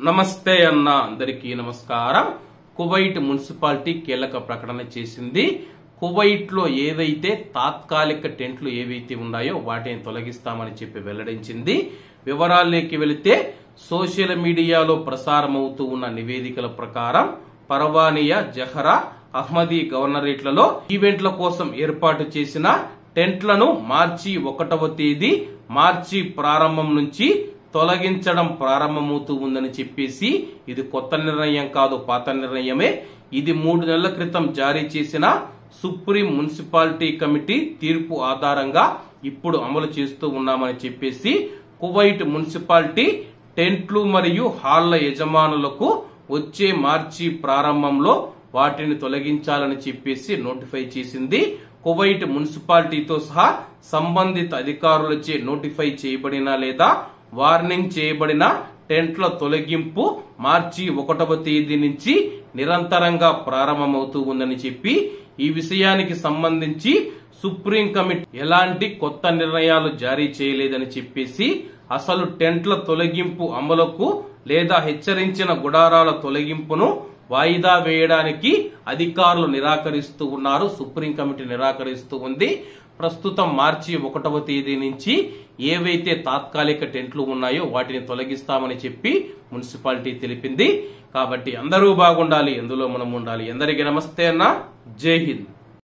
నమస్తే అన్న అందరికీ నమస్కారం. కువైట్ మున్సిపాలిటీ కీలక ప్రకటన చేసింది. కువైట్ లో ఏవైతే తాత్కాలిక టెంట్లు ఏవైతే ఉన్నాయో వాటిని తొలగిస్తామని చెప్పి వెల్లడించింది. వివరాల్లోకి వెళితే సోషల్ మీడియాలో ప్రసారమవుతూ ఉన్న నివేదికల ప్రకారం పర్వానియా, జహరా, అహ్మదీ గవర్నరేట్లలో ఈవెంట్ల కోసం ఏర్పాటు చేసిన టెంట్లను మార్చి 1వ తేదీ మార్చి ప్రారంభం నుంచి తొలగించడం ప్రారంభమవుతూ ఉందని చెప్పేసి ఇది కొత్త నిర్ణయం కాదు, పాత నిర్ణయమే. ఇది 3 నెలల క్రితం జారీ చేసిన సుప్రీం మున్సిపాలిటీ కమిటీ తీర్పు ఆధారంగా ఇప్పుడు అమలు చేస్తూ ఉన్నామని చెప్పేసి కువైట్ మున్సిపాలిటీ టెంట్లు మరియు హాళ్ల యజమానులకు వచ్చే మార్చి ప్రారంభంలో వాటిని తొలగించాలని చెప్పేసి నోటిఫై చేసింది. కువైట్ మున్సిపాలిటీతో సహా సంబంధిత అధికారులచే నోటిఫై చేయబడిన లేదా వార్నింగ్ చేయబడిన టెంట్ల తొలగింపు మార్చి 1వ తేదీ నుంచి నిరంతరంగా ప్రారంభమవుతూ ఉందని చెప్పి ఈ విషయానికి సంబంధించి సుప్రీం కమిటీ ఎలాంటి కొత్త నిర్ణయాలు జారీ చేయలేదని చెప్పేసి అసలు టెంట్ల తొలగింపు అమలుకు లేదా హెచ్చరించిన గుడారాల తొలగింపును వాయిదా వేయడానికి అధికారులు నిరాకరిస్తూ ఉన్నారు. సుప్రీం కమిటీ నిరాకరిస్తూ ఉంది. ప్రస్తుతం మార్చి 1వ తేదీ నుంచి ఏవైతే తాత్కాలిక టెంట్లు ఉన్నాయో వాటిని తొలగిస్తామని చెప్పి మున్సిపాలిటీ తెలిపింది. కాబట్టి అందరూ బాగుండాలి, ఎందులో మనం ఉండాలి. అందరికీ నమస్తే అన్న, జై హింద్.